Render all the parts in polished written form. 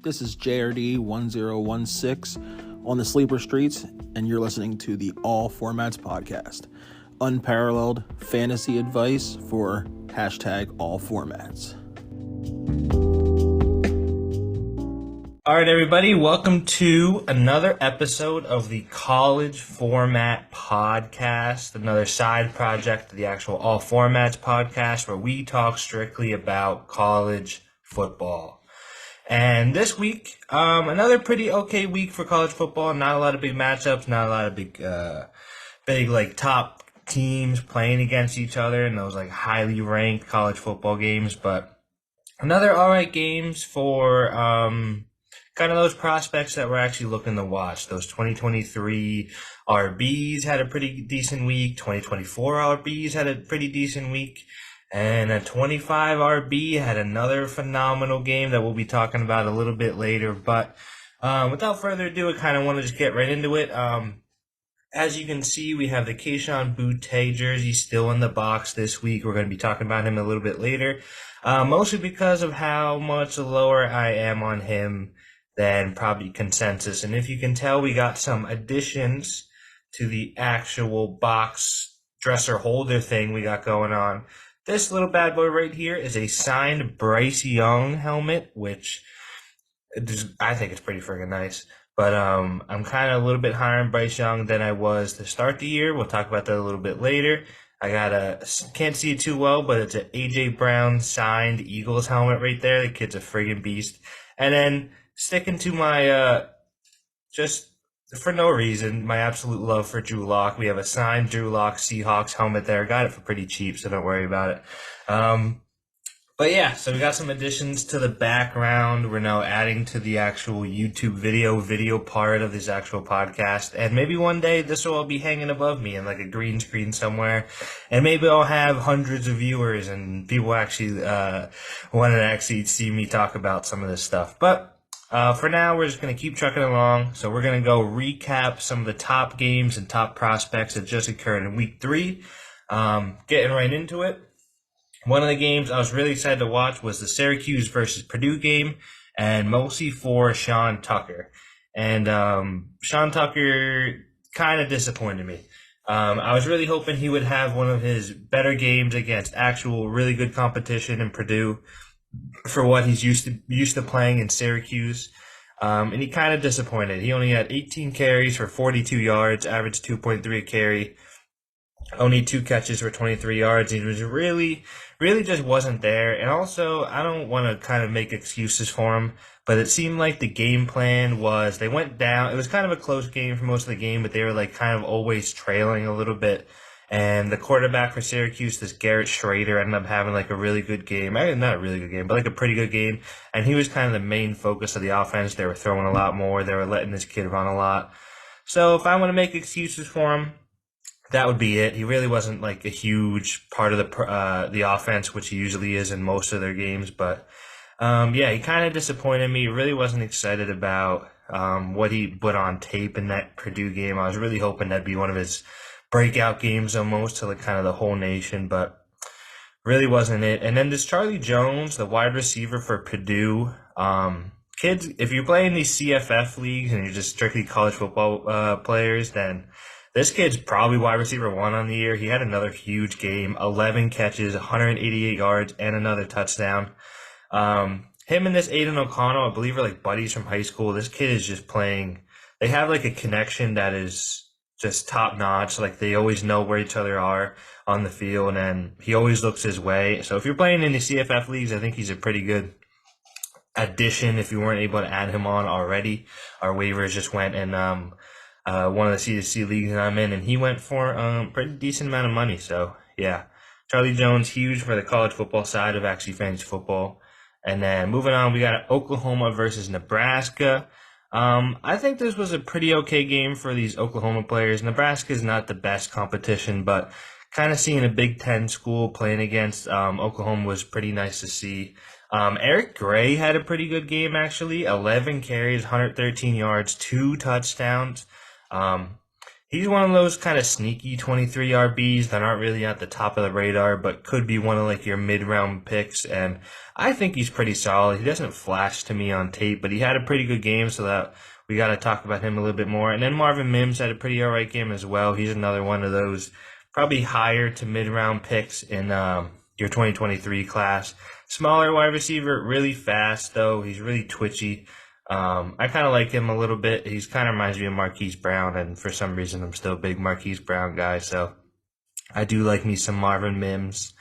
This is JRD 1016 on the Sleeper Streets, and you're listening to the All Formats podcast. Unparalleled fantasy advice for #all formats. All right, everybody, welcome to another episode of the College Format Podcast, another side project of the actual All Formats podcast where we talk strictly about college football. And this week, another pretty okay week for college football. Not a lot of big matchups, not a lot of big top teams playing against each other in those like highly ranked college football games, but another all right games for kind of those prospects that we're actually looking to watch. Those 2023 RBs had a pretty decent week. 2024 RBs had a pretty decent week. And a 25 RB had another phenomenal game that we'll be talking about a little bit later. But without further ado, I kind of want to just get right into it. As you can see, we have the Kayshon Boutte jersey still in the box this week. We're going to be talking about him a little bit later, mostly because of how much lower I am on him than probably consensus. And if you can tell, we got some additions to the actual box dresser holder thing we got going on. This little bad boy right here is a signed Bryce Young helmet, which I think it's pretty friggin' nice. But I'm kind of a little bit higher on Bryce Young than I was to start the year. We'll talk about that a little bit later. I can't see it too well, but it's an A.J. Brown signed Eagles helmet right there. The kid's a friggin' beast. And then sticking to my, just for no reason, my absolute love for Drew Lock. We have a signed Drew Lock Seahawks helmet there. Got it for pretty cheap, so don't worry about it. But yeah, so we got some additions to the background. We're now adding to the actual YouTube video part of this actual podcast. And maybe one day this will all be hanging above me in like a green screen somewhere. And maybe I'll have hundreds of viewers and people actually want to actually see me talk about some of this stuff. But for now, we're just going to keep trucking along. So we're going to go recap some of the top games and top prospects that just occurred in week 3. Getting right into it. One of the games I was really excited to watch was the Syracuse versus Purdue game, and mostly for Sean Tucker. And Sean Tucker kind of disappointed me. I was really hoping he would have one of his better games against actual really good competition in Purdue for what he's used to playing in Syracuse. And he kind of disappointed. He only had 18 carries for 42 yards, averaged 2.3 a carry, only 2 catches for 23 yards. He was really just wasn't there. And also, I don't want to kind of make excuses for him, but it seemed like the game plan was they went down. It was kind of a close game for most of the game, but they were like kind of always trailing a little bit. And the quarterback for Syracuse, this Garrett Schrader, ended up having like a really good game. Not a really good game, but like a pretty good game. And he was kind of the main focus of the offense. They were throwing a lot more. They were letting this kid run a lot. So if I want to make excuses for him, that would be it. He really wasn't like a huge part of the offense, which he usually is in most of their games. But yeah, he kind of disappointed me. Really wasn't excited about what he put on tape in that Purdue game. I was really hoping that'd be one of his breakout games almost to like kind of the whole nation, but really wasn't it. And then this Charlie Jones, the wide receiver for Purdue. Kids, if you're playing these CFF leagues and you're just strictly college football players, then this kid's probably wide receiver 1 on the year. He had another huge game, 11 catches, 188 yards, and another touchdown. Him and this Aiden O'Connell, I believe, are like buddies from high school. This kid is just playing. They have like a connection that is just top notch. Like they always know where each other are on the field, and he always looks his way. So if you're playing in the CFF leagues, I think he's a pretty good addition. If you weren't able to add him on already, our waivers just went and one of the C2C leagues that I'm in, and he went for a pretty decent amount of money. So yeah, Charlie Jones, huge for the college football side of actually fantasy football. And then moving on, we got Oklahoma versus Nebraska. I think this was a pretty okay game for these Oklahoma players. Nebraska is not the best competition, but kind of seeing a Big Ten school playing against Oklahoma was pretty nice to see. Eric Gray had a pretty good game, actually. 11 carries, 113 yards, 2 touchdowns. he's one of those kind of sneaky 23 RBs that aren't really at the top of the radar, but could be one of like your mid-round picks. And I think he's pretty solid. He doesn't flash to me on tape, but he had a pretty good game, so that we got to talk about him a little bit more. And then Marvin Mims had a pretty all right game as well. He's another one of those probably higher to mid-round picks in your 2023 class. Smaller wide receiver, really fast though. He's really twitchy. I kind of like him a little bit. He's kind of reminds me of Marquise Brown, and for some reason I'm still a big Marquise Brown guy, so I do like me some Marvin Mims.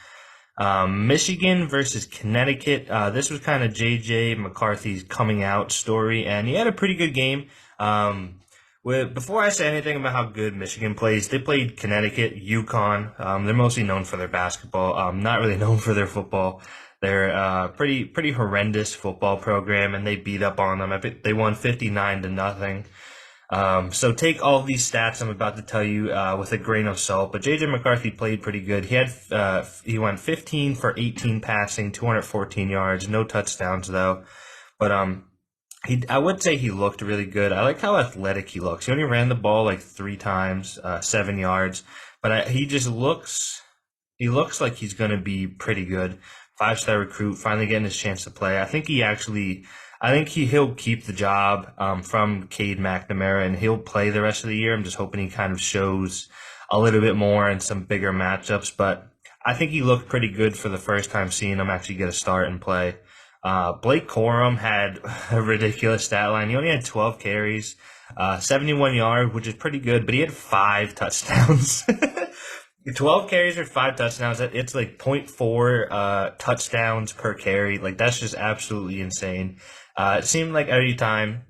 Michigan versus Connecticut. This was kind of J.J. McCarthy's coming out story, and he had a pretty good game. Before I say anything about how good Michigan plays, they played Connecticut, UConn. They're mostly known for their basketball, not really known for their football. They're pretty horrendous football program, and they beat up on them. I think they won 59-0. So take all these stats I'm about to tell you with a grain of salt. But J.J. McCarthy played pretty good. He went 15 for 18 passing, 214 yards, no touchdowns though. But I would say he looked really good. I like how athletic he looks. He only ran the ball like 3 times, 7 yards. But he looks like he's going to be pretty good. 5-star recruit, finally getting his chance to play. I think he'll keep the job from Cade McNamara, and he'll play the rest of the year. I'm just hoping he kind of shows a little bit more in some bigger matchups. But I think he looked pretty good for the first time seeing him actually get a start and play. Blake Corum had a ridiculous stat line. He only had 12 carries, 71 yards, which is pretty good, but he had 5 touchdowns. 12 carries for 5 touchdowns. It's like 0.4 touchdowns per carry. Like, that's just absolutely insane. It seemed like every time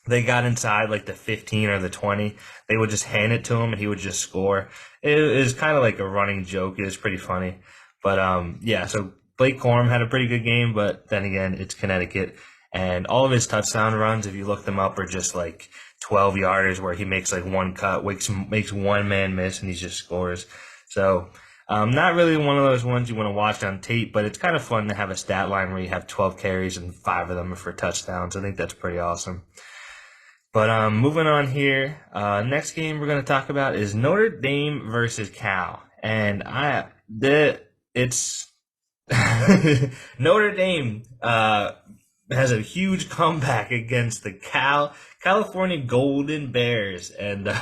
they got inside like the 15 or the 20, they would just hand it to him and he would just score. It was kind of like a running joke. It was pretty funny. But yeah, so Blake Corum had a pretty good game, but then again, it's Connecticut. And all of his touchdown runs, if you look them up, are just like 12-yarders where he makes like one cut, makes one man miss, and he just scores. So not really one of those ones you want to watch on tape, but it's kind of fun to have a stat line where you have 12 carries and 5 of them are for touchdowns. I think that's pretty awesome. But moving on here, next game we're going to talk about is Notre Dame versus Cal. And it's Notre Dame has a huge comeback against the California Golden Bears, and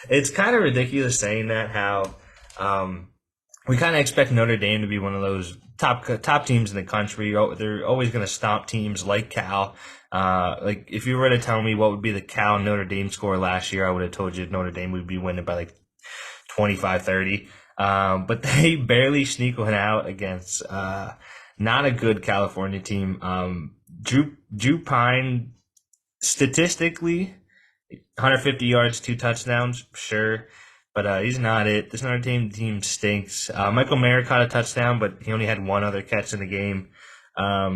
it's kind of ridiculous saying that, how we kind of expect Notre Dame to be one of those top teams in the country. They're always going to stomp teams like Cal. Like, if you were to tell me what would be the Cal Notre Dame score last year, I would have told you Notre Dame would be winning by like 25-30. But they barely sneak one out against not a good California team. Drew Pine, statistically, 150 yards, 2 touchdowns, sure, but he's not it. This Notre Dame team stinks. Michael Mayer caught a touchdown, but he only had 1 other catch in the game. I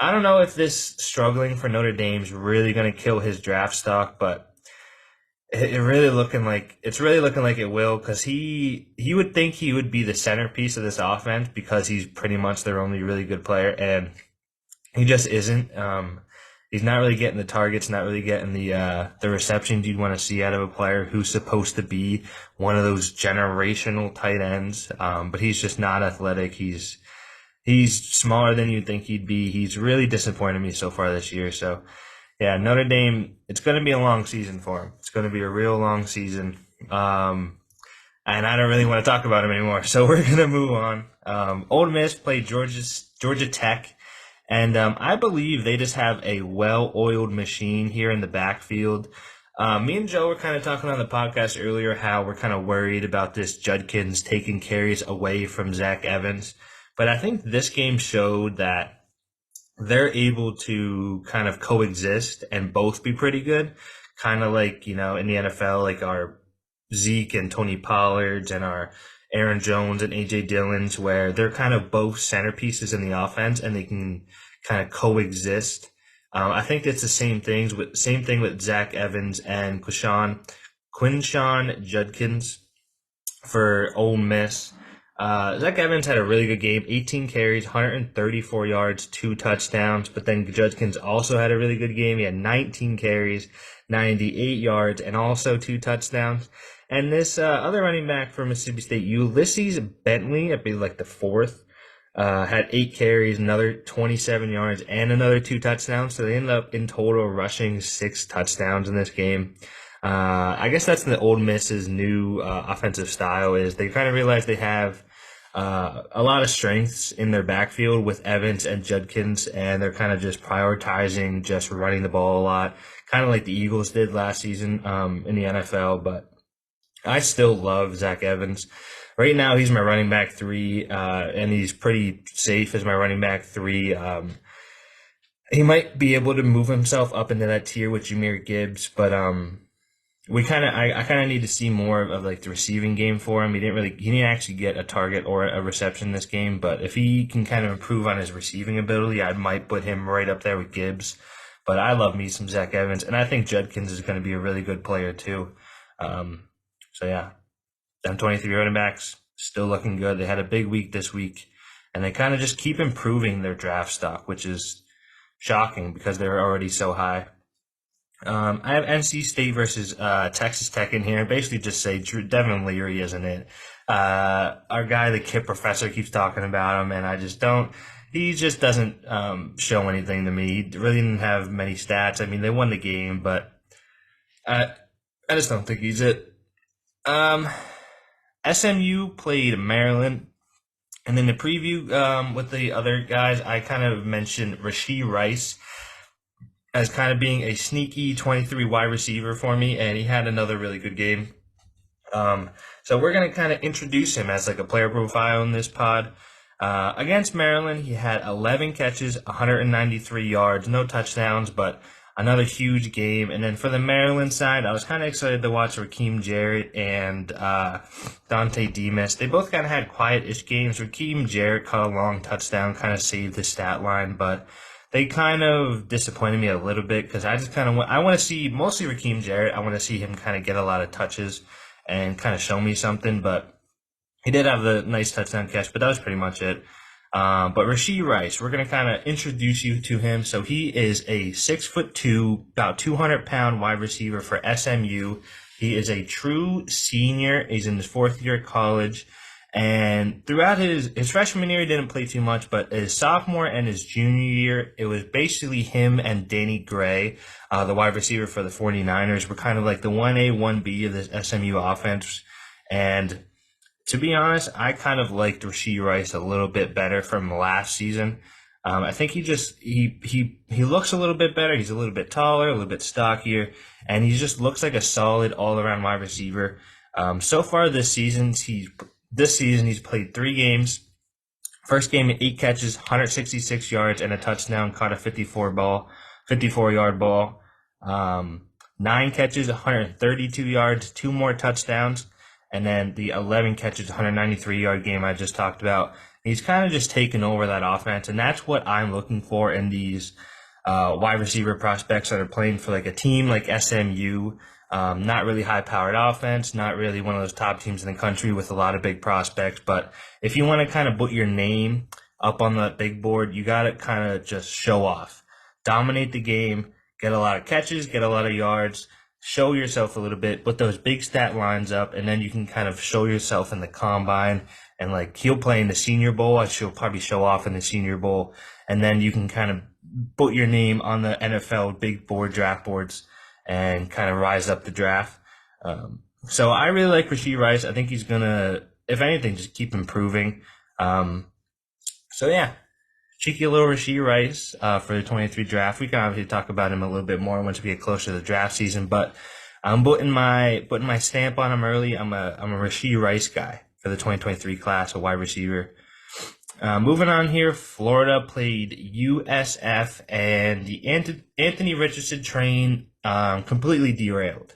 don't know if this struggling for Notre Dame's really going to kill his draft stock, but it's really looking like it will, because he would think he would be the centerpiece of this offense because he's pretty much their only really good player, and he just isn't. He's not really getting the targets, not really getting the receptions you'd want to see out of a player who's supposed to be one of those generational tight ends. But he's just not athletic. He's smaller than you'd think he'd be. He's really disappointed me so far this year. So yeah, Notre Dame, it's going to be a long season for him. It's going to be a real long season. And I don't really want to talk about him anymore. So we're going to move on. Ole Miss played Georgia Tech. And I believe they just have a well-oiled machine here in the backfield. Me and Joe were kind of talking on the podcast earlier how we're kind of worried about this Judkins taking carries away from Zach Evans. But I think this game showed that they're able to kind of coexist and both be pretty good. Kind of like, in the NFL, like our Zeke and Tony Pollards and our Aaron Jones and A.J. Dillon's, where they're kind of both centerpieces in the offense and they can kind of coexist. I think it's the same thing with Zach Evans and Quinshon Judkins for Ole Miss. Zach Evans had a really good game, 18 carries, 134 yards, 2 touchdowns. But then Judkins also had a really good game. He had 19 carries, 98 yards, and also 2 touchdowns. And this other running back for Mississippi State, Ulysses Bentley, I believe like the fourth, had 8 carries, another 27 yards, and another 2 touchdowns. So they ended up in total rushing 6 touchdowns in this game. I guess that's the Ole Miss's new offensive style, is they kind of realize they have a lot of strengths in their backfield with Evans and Judkins, and they're kind of just prioritizing just running the ball a lot, kind of like the Eagles did last season in the NFL. But I still love Zach Evans. Right now, he's my running back 3, and he's pretty safe as my running back 3. He might be able to move himself up into that tier with Jahmyr Gibbs, but I kind of need to see more of like the receiving game for him. He didn't actually get a target or a reception this game, but if he can kind of improve on his receiving ability, I might put him right up there with Gibbs. But I love me some Zach Evans, and I think Judkins is going to be a really good player too. So yeah, them 23 running backs still looking good. They had a big week this week, and they kind of just keep improving their draft stock, which is shocking because they're already so high. I have NC State versus Texas Tech in here. Basically, just say Devin Leary isn't it. Our guy, the Kip professor, keeps talking about him, and I just don't. He just doesn't show anything to me. He really didn't have many stats. I mean, they won the game, but I just don't think he's it. SMU played Maryland, and then the preview with the other guys, I kind of mentioned Rasheed Rice as kind of being a sneaky 23 wide receiver for me, and he had another really good game. So we're going to kind of introduce him as like a player profile in this pod. Against Maryland, he had 11 catches, 193 yards, no touchdowns, but another huge game. And then for the Maryland side, I was kind of excited to watch Raheem Jarrett and Dante Demas. They both kind of had quiet-ish games. Raheem Jarrett caught a long touchdown, kind of saved the stat line, but they kind of disappointed me a little bit because I just kind of I want to see mostly Raheem Jarrett. I want to see him kind of get a lot of touches and kind of show me something. But he did have the nice touchdown catch, but that was pretty much it. But Rasheed Rice, we're going to kind of introduce you to him. So he is a 6'2", about 200-pound wide receiver for SMU. He is a true senior. He's in his 4th year of college. And throughout his freshman year, he didn't play too much, but his sophomore and his junior year, it was basically him and Danny Gray, the wide receiver for the 49ers, were kind of like the 1A, 1B of this SMU offense. And to be honest, I kind of liked Rasheed Rice a little bit better from last season. I think he looks a little bit better. He's a little bit taller, a little bit stockier, and he just looks like a solid all-around wide receiver. So far this season, he's played 3 games. First game, 8 catches, 166 yards, and a touchdown, caught a 54-yard ball. 9 catches, 132 yards, 2 more touchdowns, and then the 11 catches, 193-yard game I just talked about. He's kind of just taken over that offense, and that's what I'm looking for in these wide receiver prospects that are playing for like a team like SMU. Not really high-powered offense, not really one of those top teams in the country with a lot of big prospects. But if you want to kind of put your name up on the big board, you got to kind of just show off. Dominate the game, get a lot of catches, get a lot of yards, show yourself a little bit, put those big stat lines up, and then you can kind of show yourself in the combine. And like he'll play in the Senior Bowl. He'll probably show off in the Senior Bowl. And then you can kind of put your name on the NFL big board draft boards and kind of rise up the draft. So I really like Rasheed Rice. I think he's going to, if anything, just keep improving. So yeah, cheeky little Rasheed Rice for the 23 draft. We can obviously talk about him a little bit more once we get closer to the draft season, but I'm putting my stamp on him early. I'm a Rasheed Rice guy for the 2023 class, a wide receiver. Moving on here, Florida played USF, and the Anthony Richardson train completely derailed.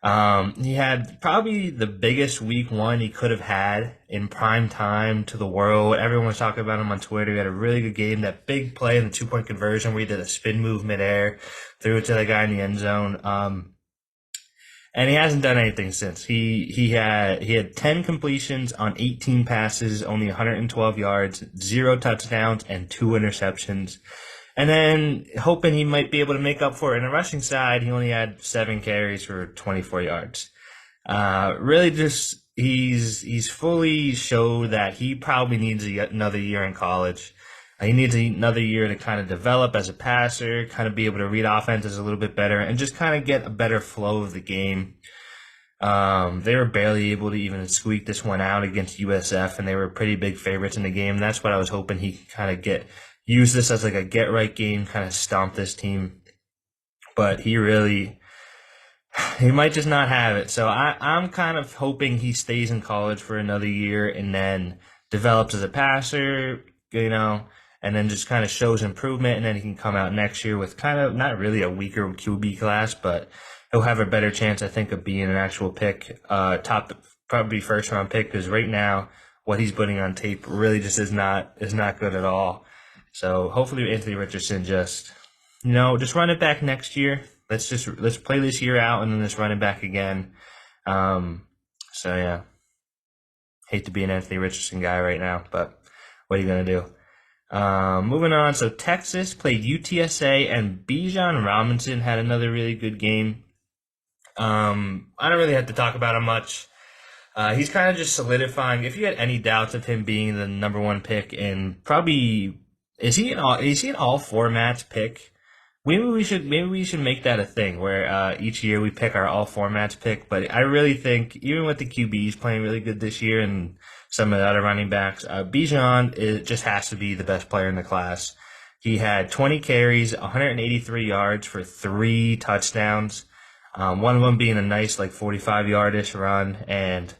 He had probably the biggest week 1 he could have had in prime time to the world. Everyone was talking about him on Twitter. He had a really good game. That big play in the 2-point conversion where he did a spin move midair, threw it to the guy in the end zone. And he hasn't done anything since. He had 10 completions on 18 passes, only 112 yards, 0 touchdowns, and 2 interceptions. And then hoping he might be able to make up for it in the rushing side, he only had 7 carries for 24 yards. Really just he's fully showed that he probably needs another year in college. He needs another year to kind of develop as a passer, kind of be able to read offenses a little bit better, and just kind of get a better flow of the game. They were barely able to even squeak this one out against USF, and they were pretty big favorites in the game. That's what I was hoping he could kind of use this as like a get-right game, kind of stomp this team. But he might just not have it. So I'm kind of hoping he stays in college for another year and then develops as a passer, and then just kind of shows improvement, and then he can come out next year with kind of not really a weaker QB class, but he'll have a better chance, I think, of being an actual pick, top probably first round pick, because right now what he's putting on tape really just is not good at all. So hopefully Anthony Richardson just run it back next year. Let's play this year out and then let's run it back again. So yeah, hate to be an Anthony Richardson guy right now, but what are you gonna do? Moving on, so Texas played UTSA, and Bijan Robinson had another really good game. I don't really have to talk about him much. He's kind of just solidifying. If you had any doubts of him being the number 1 pick, and probably is he an all formats pick? Maybe we should make that a thing where each year we pick our all formats pick. But I really think even with the QBs playing really good this year and some of the other running backs, Bijan just has to be the best player in the class. He had 20 carries, 183 yards for 3 touchdowns. One of them being a nice 45-yardish run, and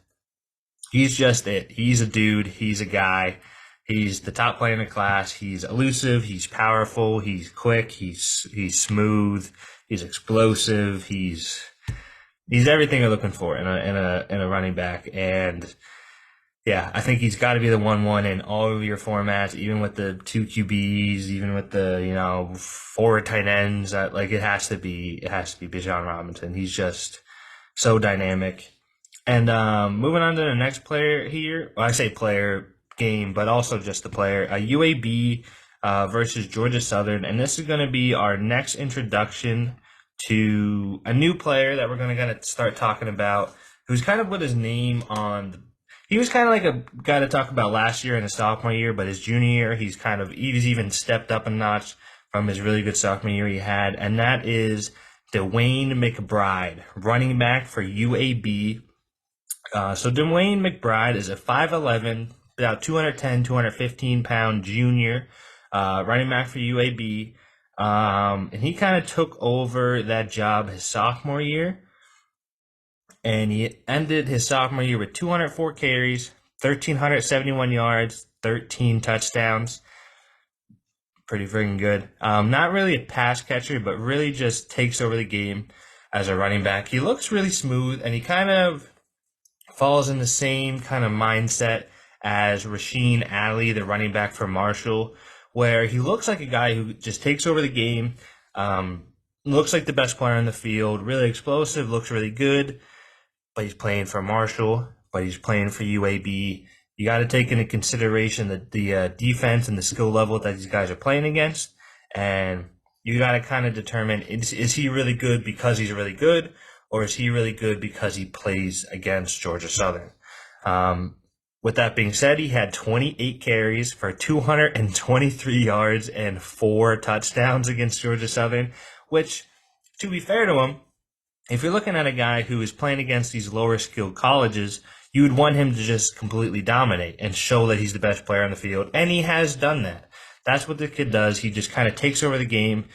he's just it. He's a dude. He's a guy. He's the top player in the class. He's elusive. He's powerful. He's quick. He's smooth. He's explosive. He's everything you're looking for in a running back. And yeah, I think he's got to be the 1-1 in all of your formats, even with the 2 QBs, even with the 4 tight ends. It has to be Bijan Robinson. He's just so dynamic. And moving on to the next player here, well, I say player game, but also just the player. UAB versus Georgia Southern, and this is going to be our next introduction to a new player that we're going to start talking about, who's kind of put his name on. He was kind of like a guy to talk about last year in his sophomore year, but his junior year, he's even stepped up a notch from his really good sophomore year he had, and that is Dwayne McBride, running back for UAB. So Dwayne McBride is a 5'11", about 210, 215-pound junior running back for UAB. And he kind of took over that job his sophomore year. And he ended his sophomore year with 204 carries, 1,371 yards, 13 touchdowns. Pretty freaking good. Not really a pass catcher, but really just takes over the game as a running back. He looks really smooth, and he kind of falls in the same kind of mindset as Rasheed Ali, the running back for Marshall, where he looks like a guy who just takes over the game, looks like the best player on the field, really explosive, looks really good, but he's playing for Marshall, but he's playing for UAB. You got to take into consideration the defense and the skill level that these guys are playing against, and you got to kind of determine, is he really good because he's really good, or is he really good because he plays against Georgia Southern? With that being said, he had 28 carries for 223 yards and 4 touchdowns against Georgia Southern, which, to be fair to him, if you're looking at a guy who is playing against these lower skilled colleges, you would want him to just completely dominate and show that he's the best player on the field, and he has done that. That's what the kid does. He just kind of takes over the game.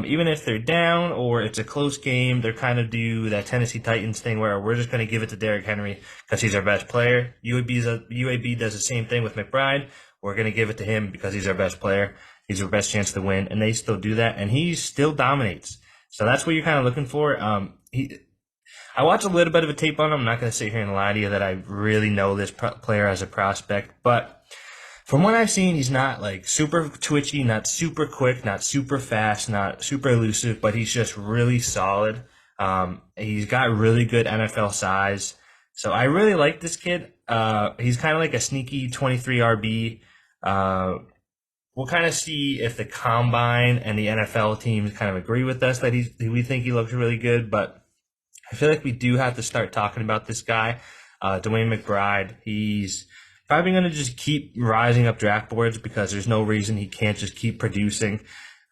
Even if they're down or it's a close game, they're kind of do that Tennessee Titans thing where we're just going to give it to Derrick Henry because he's our best player. UAB does the same thing with McBride. We're going to give it to him because he's our best player. He's our best chance to win, and they still do that, and he still dominates. So that's what you're kind of looking for. I watched a little bit of a tape on him. I'm not going to sit here and lie to you that I really know this player as a prospect, but from what I've seen, he's not like super twitchy, not super quick, not super fast, not super elusive, but he's just really solid. He's got really good NFL size. So I really like this kid. He's kind of like a sneaky 23 RB. We'll kind of see if the combine and the NFL teams kind of agree with us that we think he looks really good. But I feel like we do have to start talking about this guy, Dwayne McBride. He's probably going to just keep rising up draft boards because there's no reason he can't just keep producing.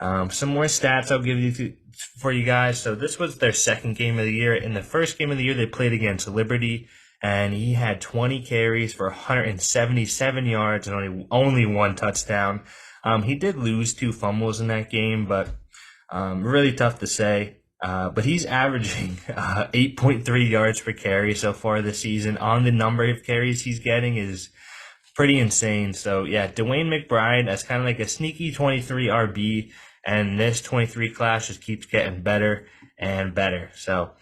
Some more stats I'll give you for you guys. So this was their second game of the year. In the first game of the year, they played against Liberty, and he had 20 carries for 177 yards and only one touchdown. He did lose 2 fumbles in that game, but really tough to say. But he's averaging 8.3 yards per carry so far this season. On the number of carries he's getting is pretty insane. So, yeah, Dwayne McBride as kind of like a sneaky 23 RB, and this 23 class just keeps getting better and better. So,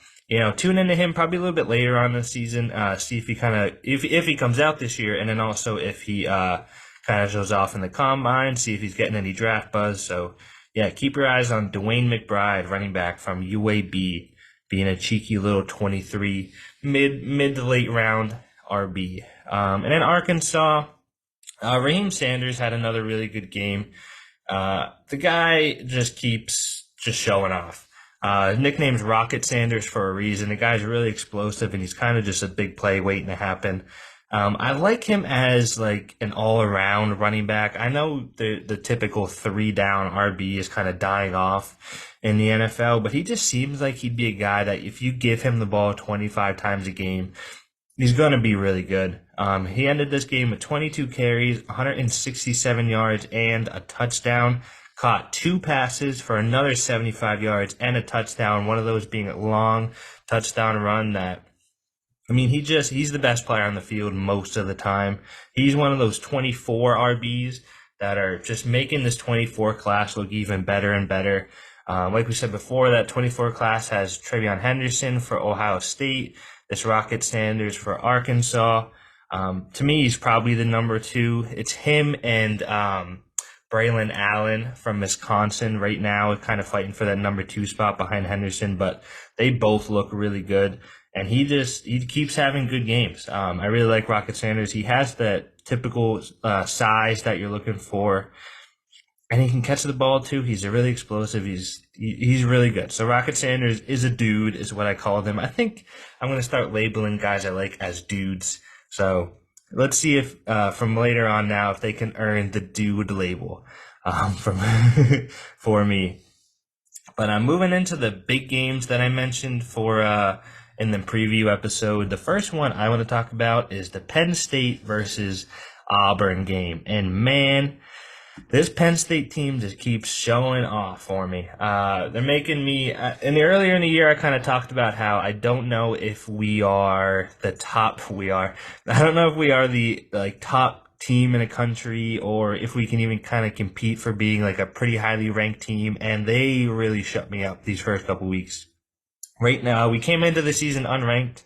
tune into him probably a little bit later on this season, see if he if he comes out this year, and then also if he kind of shows off in the combine, see if he's getting any draft buzz. So, yeah, keep your eyes on Dwayne McBride, running back from UAB, being a cheeky little 23 mid to late round RB. And then Arkansas, Raheem Sanders had another really good game. The guy just keeps showing off. His nickname's Rocket Sanders for a reason. The guy's really explosive, and he's kind of just a big play waiting to happen. I like him as like an all-around running back. I know the typical 3-down RB is kind of dying off in the NFL, but he just seems like he'd be a guy that if you give him the ball 25 times a game, he's going to be really good. He ended this game with 22 carries, 167 yards, and a touchdown. Caught 2 passes for another 75 yards and a touchdown, one of those being a long touchdown run that, he's the best player on the field most of the time. He's one of those 24 RBs that are just making this 24 class look even better and better. Like we said before, that 24 class has Trayvion Henderson for Ohio State, this Rocket Sanders for Arkansas. To me, he's probably the number 2. It's him and Braylon Allen from Wisconsin right now, kind of fighting for that number 2 spot behind Henderson, but they both look really good. And he keeps having good games. I really like Rocket Sanders. He has that typical size that you're looking for, and he can catch the ball too. He's really explosive. He's really good. So Rocket Sanders is a dude, is what I call him. I think I'm going to start labeling guys I like as dudes. So let's see if from later on now if they can earn the dude label for me. But I'm moving into the big games that I mentioned for in the preview episode. The first one I want to talk about is the Penn State versus Auburn game. And man, this Penn State team just keeps showing off for me. They're making me, earlier in the year, I kind of talked about how I don't know if we are the top, I don't know if we are the top team in the country, or if we can even kind of compete for being like a pretty highly ranked team. And they really shut me up these first couple weeks. Right now, we came into the season unranked,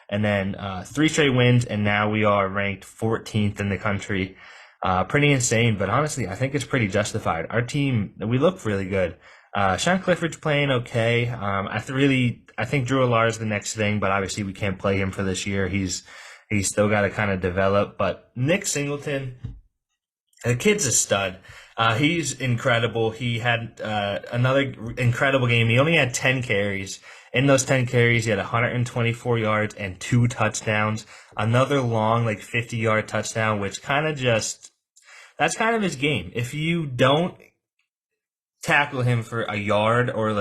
and then 3 straight wins, and now we are ranked 14th in the country. Pretty insane, but honestly, I think it's pretty justified. Our team, we look really good. Sean Clifford's playing okay. I think Drew Allar's the next thing, but obviously we can't play him for this year. He's still got to kind of develop. But Nick Singleton, the kid's a stud. He's incredible. He had another incredible game. He only had 10 carries. In those 10 carries, he had 124 yards and 2 touchdowns. Another long, 50-yard touchdown, which that's kind of his game. If you don't tackle him for a yard or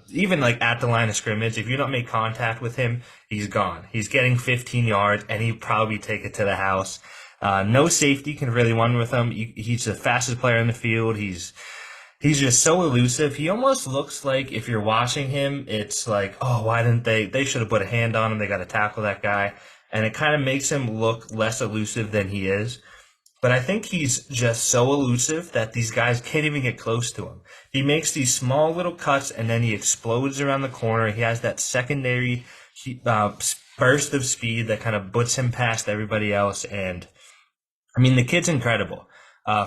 even at the line of scrimmage, if you don't make contact with him, he's gone. He's getting 15 yards, and he'd probably take it to the house. No safety can really run with him. He's the fastest player in the field. He's just so elusive. He almost looks like, if you're watching him, it's like, oh, why didn't they should have put a hand on him. They got to tackle that guy. And it kind of makes him look less elusive than he is. But I think he's just so elusive that these guys can't even get close to him. He makes these small little cuts, and then he explodes around the corner. He has that secondary burst of speed that kind of puts him past everybody else. And the kid's incredible.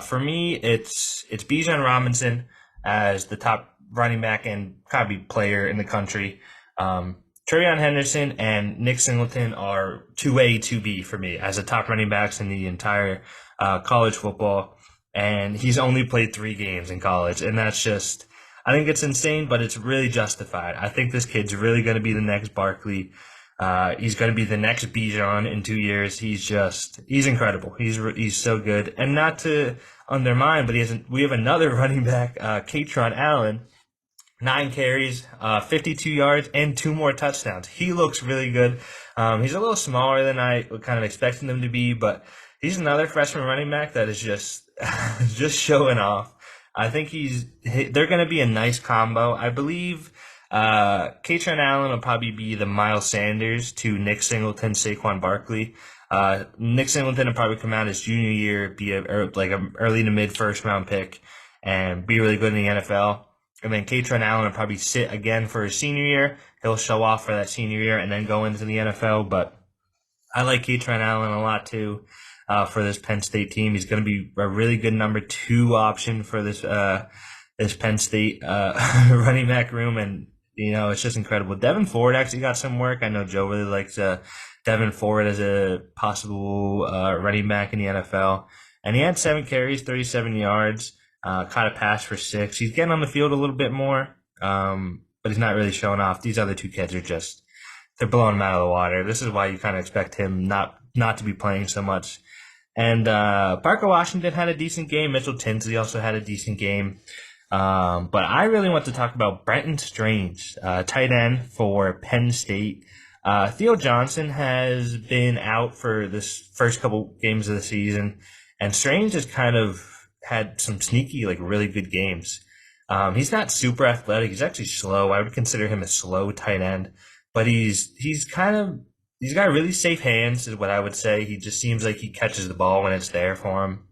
For me, it's Bijan Robinson as the top running back and probably player in the country. Trayvion Henderson and Nick Singleton are 2A, 2B for me as the top running backs in the entire college football. And he's only played 3 games in college. And that's just, I think it's insane, but it's really justified. I think this kid's really going to be the next Barkley. He's going to be the next Bijan in 2 years. He's incredible. He's so good. And not to undermine, but we have another running back, Katron Allen. 9 carries, 52 yards, and 2 more touchdowns. He looks really good. He's a little smaller than I kind of expected him to be, but he's another freshman running back that is just just showing off. I think they're going to be a nice combo. I believe Katron Allen will probably be the Miles Sanders to Nick Singleton, Saquon Barkley. Nick Singleton will probably come out his junior year, be a early to mid first round pick, and be really good in the NFL. And then Katron Allen will probably sit again for his senior year. He'll show off for that senior year and then go into the NFL. But I like Katron Allen a lot too for this Penn State team. He's going to be a really good number 2 option for this Penn State running back room. And, it's just incredible. Devin Ford actually got some work. I know Joe really likes Devin Ford as a possible running back in the NFL. And he had 7 carries, 37 yards. Caught a pass for 6. He's getting on the field a little bit more, but he's not really showing off. These other 2 kids they're blowing him out of the water. This is why you kind of expect him not to be playing so much. And Parker Washington had a decent game. Mitchell Tinsley also had a decent game. But I really want to talk about Brenton Strange, tight end for Penn State. Theo Johnson has been out for this first couple games of the season, and Strange has kind of had some sneaky, really good games. He's not super athletic. He's actually slow. I would consider him a slow tight end, but he's got really safe hands is what I would say. He just seems like he catches the ball when it's there for him.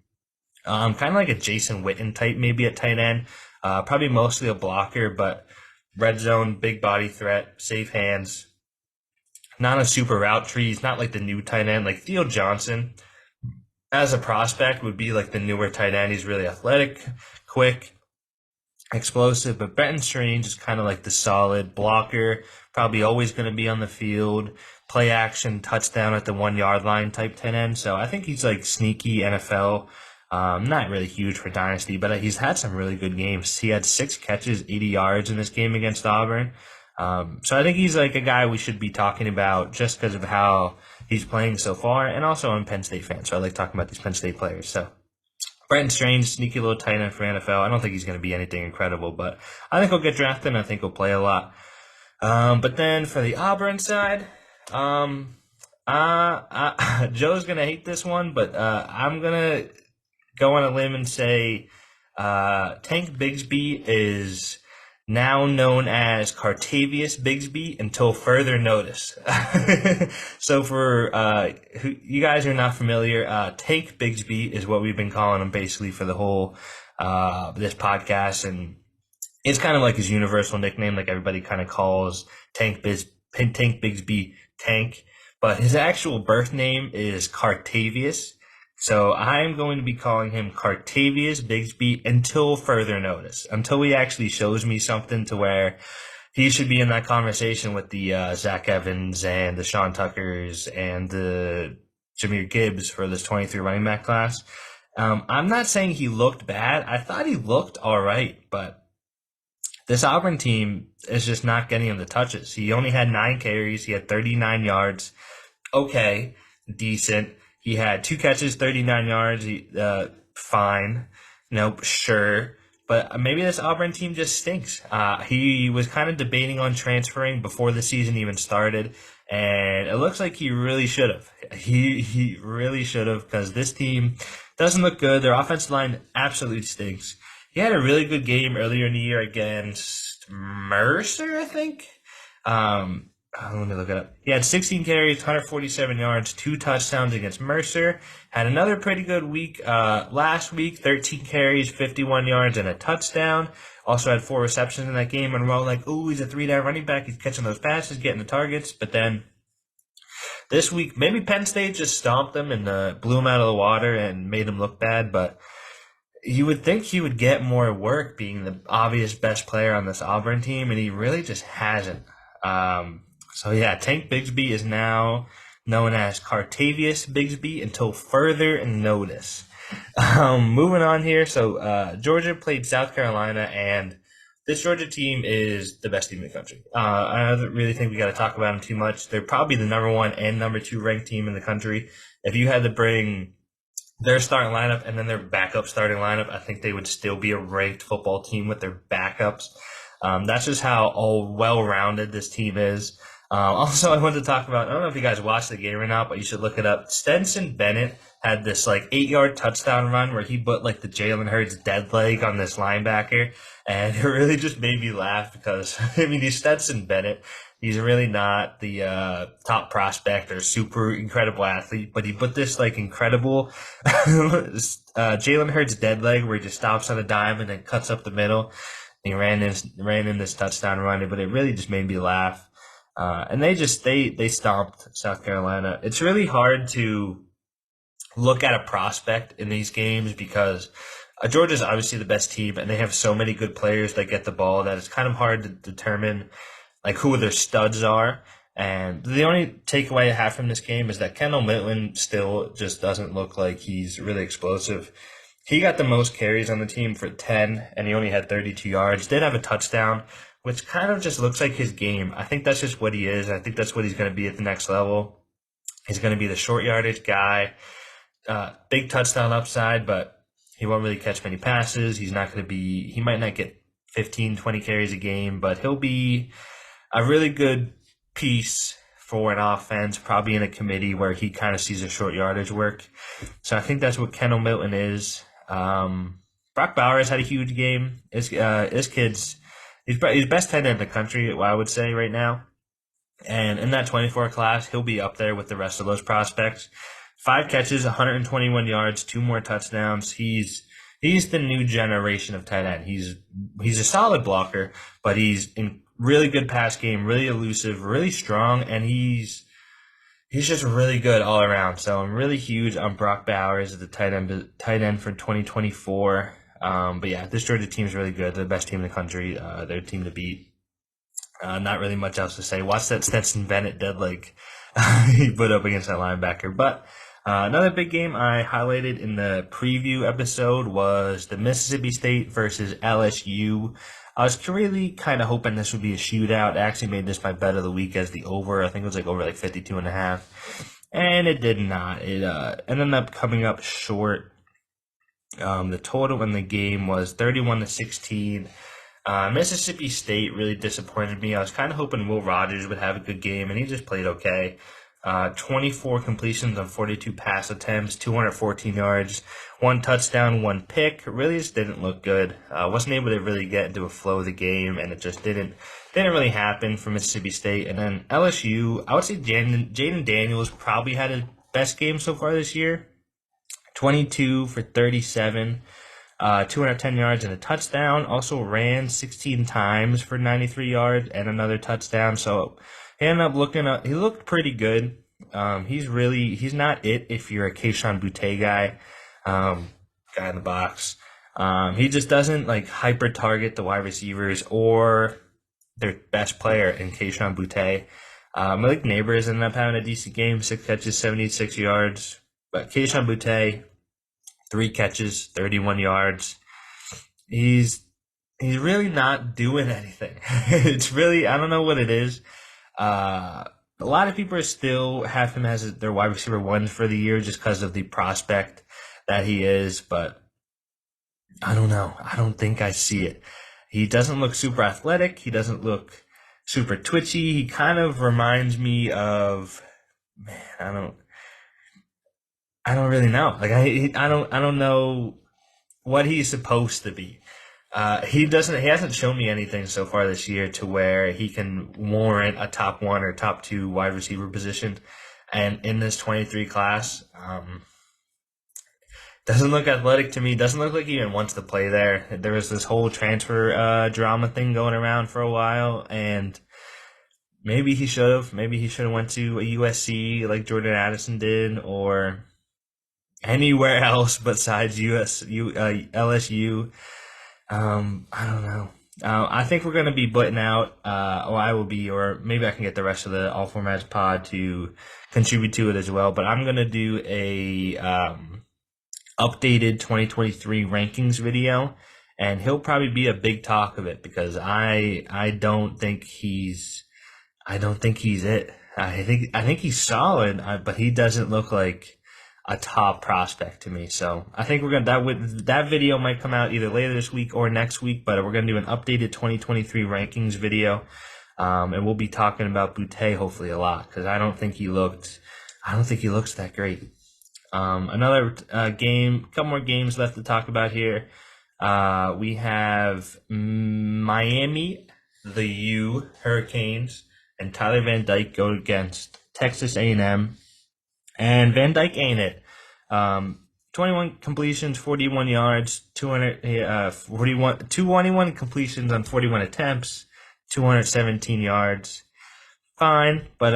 Kind of like a Jason Witten type, maybe at tight end. Probably mostly a blocker, but red zone, big body threat, safe hands. Not a super route tree. He's not like the new tight end like Theo Johnson. As a prospect would be like the newer tight end. He's really athletic, quick, explosive, but Brenton Strange is kind of like the solid blocker, probably always going to be on the field, play action, touchdown at the 1 yard line type tight end. So I think he's like sneaky NFL. Not really huge for Dynasty, but he's had some really good games. He had 6 catches, 80 yards in this game against Auburn. So I think he's like a guy we should be talking about just because of how he's playing so far, and also I'm a Penn State fan, so I like talking about these Penn State players. So Brenton Strange, sneaky little tight end for NFL. I don't think he's going to be anything incredible, but I think he'll get drafted, and I think he'll play a lot. But then for the Auburn side, Joe's going to hate this one, but I'm going to go on a limb and say Tank Bigsby is now known as Cartavis Bixby until further notice. So for you guys who are not familiar, Tank Bigsby is what we've been calling him basically for the whole this podcast, and it's kind of like his universal nickname, like everybody kind of calls Tank Bigsby Tank, but his actual birth name is Cartavius. So I'm going to be calling him Cartavis Bixby until further notice, until he actually shows me something to where he should be in that conversation with the Zach Evans and the Sean Tuckers and the Jahmyr Gibbs for this 23 running back class. I'm not saying he looked bad. I thought he looked all right, but this Auburn team is just not getting him the touches. He only had 9 carries. He had 39 yards. Okay, decent. He had 2 catches, 39 yards. Fine. Nope, sure. But maybe this Auburn team just stinks. He was kind of debating on transferring before the season even started, and it looks like he really should have. He really should have, because this team doesn't look good. Their offensive line absolutely stinks. He had a really good game earlier in the year against Mercer, I think. Let me look it up. He had 16 carries, 147 yards, 2 touchdowns against Mercer. Had another pretty good week last week, 13 carries, 51 yards, and a touchdown. Also had 4 receptions in that game, and we're all like, ooh, he's a 3-down running back. He's catching those passes, getting the targets. But then this week, maybe Penn State just stomped him and blew him out of the water and made him look bad, but you would think he would get more work being the obvious best player on this Auburn team, and he really just hasn't. Tank Bigsby is now known as Cartavis Bixby until further notice. Moving on here. So Georgia played South Carolina, and this Georgia team is the best team in the country. I don't really think we got to talk about them too much. They're probably the number 1 and number 2 ranked team in the country. If you had to bring their starting lineup and then their backup starting lineup, I think they would still be a ranked football team with their backups. That's just how all well-rounded this team is. Also, I wanted to talk about, I don't know if you guys watched the game or not, but you should look it up. Stetson Bennett had this 8-yard touchdown run where he put the Jalen Hurts dead leg on this linebacker. And it really just made me laugh because, he's Stetson Bennett. He's really not the top prospect or super incredible athlete, but he put this incredible Jalen Hurts dead leg where he just stops on a dime and then cuts up the middle. He ran in this touchdown run, but it really just made me laugh. And they stomped South Carolina. It's really hard to look at a prospect in these games because Georgia's obviously the best team, and they have so many good players that get the ball that it's kind of hard to determine who their studs are. And the only takeaway I have from this game is that Kendall Midland still just doesn't look like he's really explosive. He got the most carries on the team for 10, and he only had 32 yards. Did have a touchdown, which kind of just looks like his game. I think that's just what he is. I think that's what he's going to be at the next level. He's going to be the short yardage guy, big touchdown upside, but he won't really catch many passes. He might not get 15, 20 carries a game, but he'll be a really good piece for an offense, probably in a committee where he kind of sees a short yardage work. So I think that's what Kendall Milton is. Brock Bowers had a huge game. His kid's he's best tight end in the country, I would say right now. And in that 24 class, he'll be up there with the rest of those prospects. 5 catches, 121 yards, 2 more touchdowns. He's the new generation of tight end. He's a solid blocker, but he's in really good pass game, really elusive, really strong, and he's just really good all around. So I'm really huge on Brock Bowers as the tight end for 2024. But yeah, this Georgia team is really good. They're the best team in the country. They're a team to beat. Not really much else to say. Watch that Stetson Bennett dead leg he put up against that linebacker. But another big game I highlighted in the preview episode was the Mississippi State versus LSU. I was really kind of hoping this would be a shootout. I actually made this my bet of the week as the over. I think it was over 52.5. And it did not. It ended up coming up short. The total in the game was 31-16. Mississippi State really disappointed me. I was kind of hoping Will Rogers would have a good game, and he just played okay. 24 completions on 42 pass attempts, 214 yards, 1 touchdown, 1 pick. Really just didn't look good. Wasn't able to really get into a flow of the game, and it just didn't really happen for Mississippi State. And then LSU, I would say Jaden Daniels probably had his best game so far this year. 22 for 37. 210 yards and a touchdown. Also ran 16 times for 93 yards and another touchdown. So he ended up he looked pretty good. He's not it if you're a Kayshon Boutte guy in the box. He just doesn't hyper target the wide receivers or their best player in Kayshon Boutte. Malik Neighbors ended up having a decent game, 6 catches, 76 yards. But Kayshon Boutte, 3 catches, 31 yards. He's really not doing anything. It's really, I don't know what it is. A lot of people still have him as their wide receiver 1 for the year just because of the prospect that he is, but I don't know. I don't think I see it. He doesn't look super athletic. He doesn't look super twitchy. He kind of reminds me of, I don't really know. I don't know what he's supposed to be. He hasn't shown me anything so far this year to where he can warrant a top 1 or top 2 wide receiver position. And in this 23 class, doesn't look athletic to me. Doesn't look like he even wants to play there. There was this whole transfer drama thing going around for a while, and maybe he should have. Maybe he should have went to a USC like Jordan Addison did, or anywhere else besides LSU. I don't know. I think we're going to be putting out, or I will be, or maybe I can get the rest of the All Formats pod to contribute to it as well. But I'm going to do a updated 2023 rankings video, and he'll probably be a big talk of it because I don't think he's it. I think he's solid, but he doesn't look like a top prospect to me. So I think we're gonna that video might come out either later this week or next week. But we're gonna do an updated 2023 rankings video, and we'll be talking about Boutte hopefully a lot because I don't think he looks that great. Another game, couple more games left to talk about here. We have Miami, the U Hurricanes, and Tyler Van Dyke go against Texas A&M, and Van Dyke ain't it. 21 completions, 41 yards, 221 completions on 41 attempts, 217 yards. Fine, but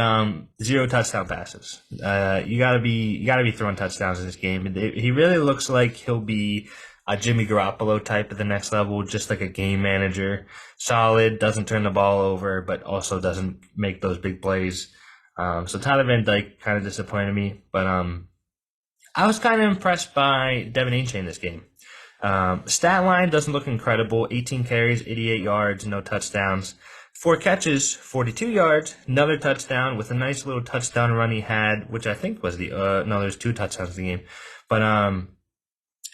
0 touchdown passes. You gotta be throwing touchdowns in this game. He really looks like he'll be a Jimmy Garoppolo type at the next level, just like a game manager. Solid, doesn't turn the ball over, but also doesn't make those big plays. So Tyler Van Dyke kind of disappointed me, but I was kind of impressed by Devin Achane this game. Stat line doesn't look incredible. 18 carries, 88 yards, no touchdowns. 4 catches, 42 yards, another touchdown with a nice little touchdown run he had, which I think was there's 2 touchdowns in the game. But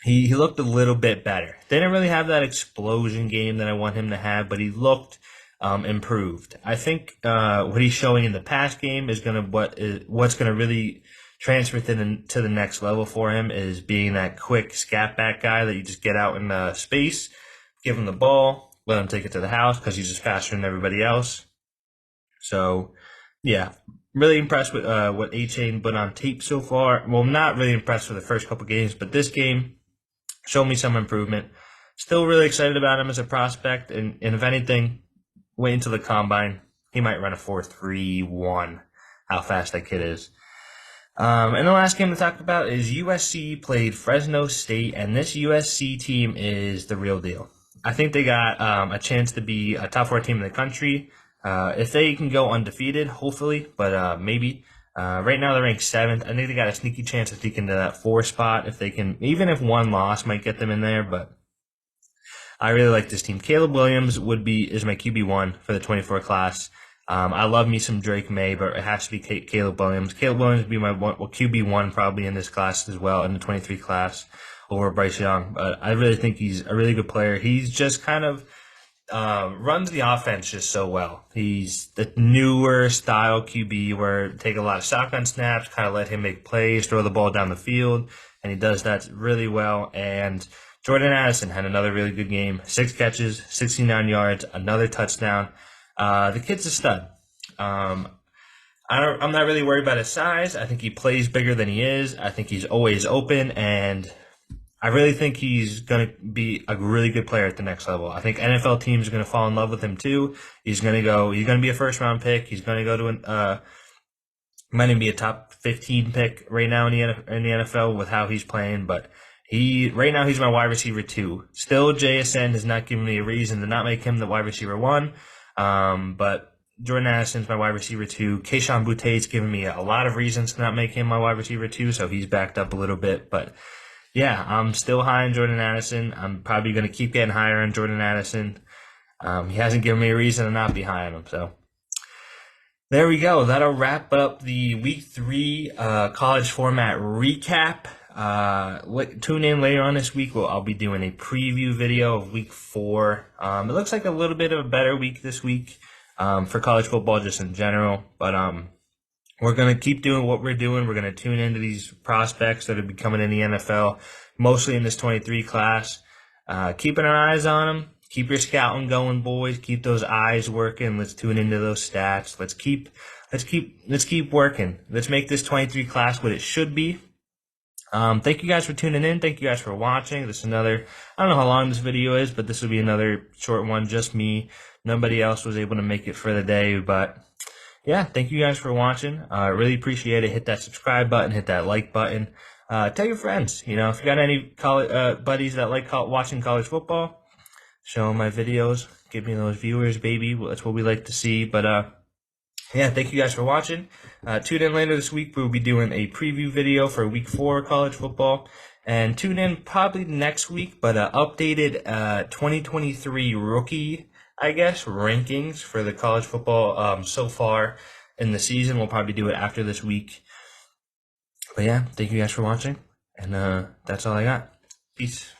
he looked a little bit better. Didn't really have that explosion game that I want him to have, but he looked improved. I think what he's showing in the past game is what's gonna really transfer to the next level for him is being that quick scat back guy that you just get out in space, give him the ball, let him take it to the house because he's just faster than everybody else. So, yeah, really impressed with what Achane put on tape so far. Well, not really impressed with the first couple games, but this game showed me some improvement. Still really excited about him as a prospect, and if anything, wait until the combine. He might run a 4.31. How fast that kid is. And the last game to talk about is USC played Fresno State, and this USC team is the real deal. I think they got a chance to be a top 4 team in the country. If they can go undefeated, hopefully, but maybe. Right now they're ranked 7th. I think they got a sneaky chance to sneak into that 4 spot if they can, even if one loss might get them in there, but I really like this team. Caleb Williams is my QB1 for the 24 class. I love me some Drake May, but it has to be Caleb Williams. Caleb Williams would be my QB1 probably in this class as well, in the 23 class over Bryce Young. But I really think he's a really good player. He's just kind of runs the offense just so well. He's the newer style QB where take a lot of shotgun snaps, kind of let him make plays, throw the ball down the field, and he does that really well. And Jordan Addison had another really good game. 6 catches, 69 yards, another touchdown. The kid's a stud. I'm not really worried about his size. I think he plays bigger than he is. I think he's always open, and I really think he's going to be a really good player at the next level. I think NFL teams are going to fall in love with him too. He's going to be a first round pick. He's going to go to might even be a top 15 pick right now in the NFL with how he's playing, but right now he's my wide receiver 2. Still, JSN has not given me a reason to not make him the wide receiver 1. But Jordan Addison's my wide receiver 2. Kayshon Boutte's given me a lot of reasons to not make him my wide receiver 2, so he's backed up a little bit. But yeah, I'm still high on Jordan Addison. I'm probably going to keep getting higher on Jordan Addison. He hasn't given me a reason to not be high on him, so there we go. That'll wrap up the Week 3 college format recap. Tune in later on this week. I'll be doing a preview video of Week 4. It looks like a little bit of a better week this week for college football just in general. But we're going to keep doing what we're doing. We're going to tune into these prospects that are coming in the NFL, mostly in this 23 class. Keeping our eyes on them. Keep your scouting going, boys. Keep those eyes working. Let's tune into those stats. Let's keep working. Let's make this 23 class what it should be. Thank you guys for tuning in. Thank you guys for watching. This is another, I don't know how long this video is, but this will be another short one. Just me. Nobody else was able to make it for the day, but yeah, thank you guys for watching. I really appreciate it. Hit that subscribe button, hit that like button. Tell your friends, if you got any college, buddies that like watching college football, showing my videos. Give me those viewers, baby. That's what we like to see. But yeah, thank you guys for watching. Tune in later this week. We'll be doing a preview video for Week 4 college football. And tune in probably next week, but updated 2023 rookie, I guess, rankings for the college football so far in the season. We'll probably do it after this week. But yeah, thank you guys for watching. And that's all I got. Peace.